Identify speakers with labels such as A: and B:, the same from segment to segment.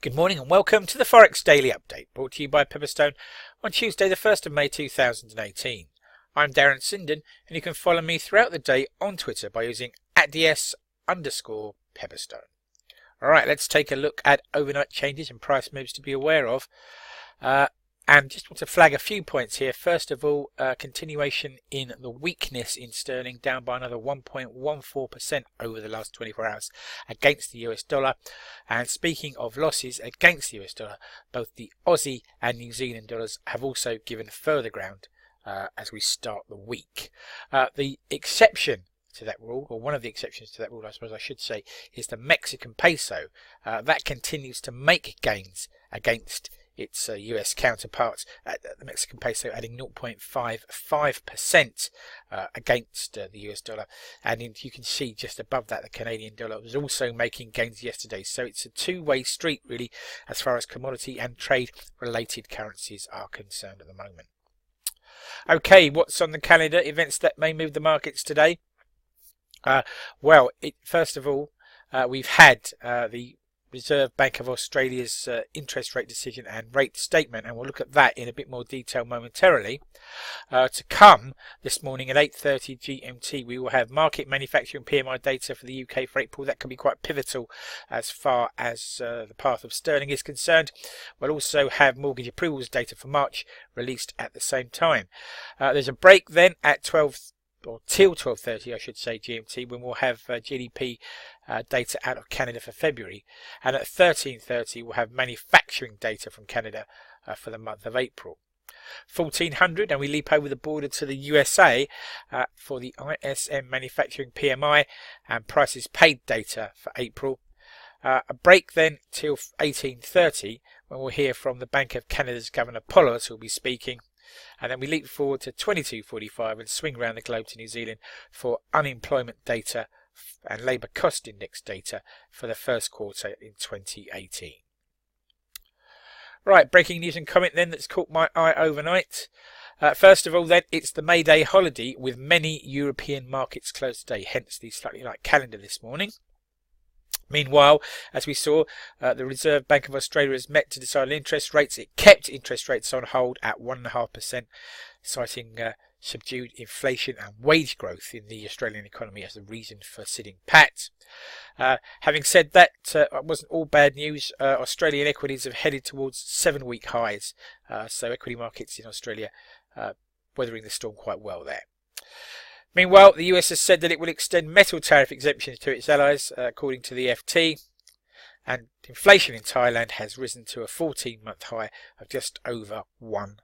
A: Good morning and welcome to the Forex Daily Update, brought to you by Pepperstone on Tuesday the 1st of May 2018. I'm Darren Sinden and you can follow me throughout the day on Twitter by using @ds_Pepperstone. Alright, let's take a look at overnight changes and price moves to be aware of. And just want to flag a few points here. First of all, continuation in the weakness in sterling, down by another 1.14% over the last 24 hours against the US dollar. And speaking of losses against the US dollar, both the Aussie and New Zealand dollars have also given further ground as we start the week. The exception to that rule, or one of the exceptions to that rule, I suppose I should say, is the Mexican peso. That continues to make gains against its US counterparts, the Mexican peso adding 0.55% against the US dollar, and you can see just above that the Canadian dollar was also making gains yesterday. So it's a two-way street really as far as commodity and trade related currencies are concerned at the moment. Okay, what's on the calendar? Events that may move the markets today. First of all, we've had the Reserve Bank of Australia's interest rate decision and rate statement, and we'll look at that in a bit more detail momentarily. To come this morning at 8:30 GMT, we will have market manufacturing PMI data for the UK for April. That can be quite pivotal as far as the path of sterling is concerned. We'll also have mortgage approvals data for March released at the same time. There's a break then at till 12:30 I should say GMT, when we'll have GDP data out of Canada for February, and at 13:30 we'll have manufacturing data from Canada for the month of April. 1400 and we leap over the border to the USA for the ISM manufacturing PMI and prices paid data for April. A break then till 18:30 when we'll hear from the Bank of Canada's Governor Pollard, who will be speaking. And then we leap forward to 22:45 and swing around the globe to New Zealand for unemployment data and labour cost index data for the first quarter in 2018. Right, breaking news and comment then that's caught my eye overnight. First of all then, it's the May Day holiday with many European markets closed today, hence the slightly light calendar this morning. Meanwhile, as we saw, the Reserve Bank of Australia has met to decide on interest rates. It kept interest rates on hold at 1.5%, citing subdued inflation and wage growth in the Australian economy as the reason for sitting pat. Having said that, it wasn't all bad news. Australian equities have headed towards 7-week highs, so equity markets in Australia weathering the storm quite well there. Meanwhile, the US has said that it will extend metal tariff exemptions to its allies, according to the FT, and inflation in Thailand has risen to a 14-month high of just over 1%.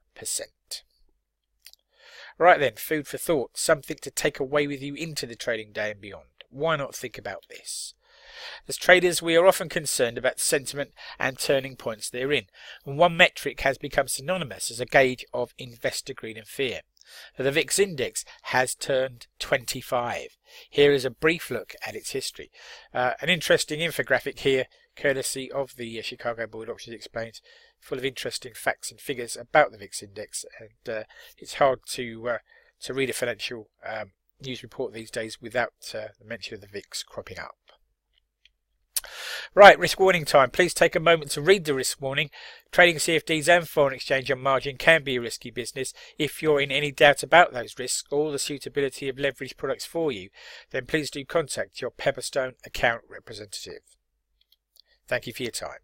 A: Right then, food for thought, something to take away with you into the trading day and beyond. Why not think about this? As traders, we are often concerned about sentiment and turning points therein, and one metric has become synonymous as a gauge of investor greed and fear. The VIX index has turned 25. Here is a brief look at its history. An interesting infographic here, courtesy of the Chicago Board Options Explained, full of interesting facts and figures about the VIX index, and it's hard to read a financial news report these days without the mention of the VIX cropping up. Right, risk warning time. Please take a moment to read the risk warning. Trading CFDs and foreign exchange on margin can be a risky business. If you're in any doubt about those risks or the suitability of leveraged products for you, then please do contact your Pepperstone account representative. Thank you for your time.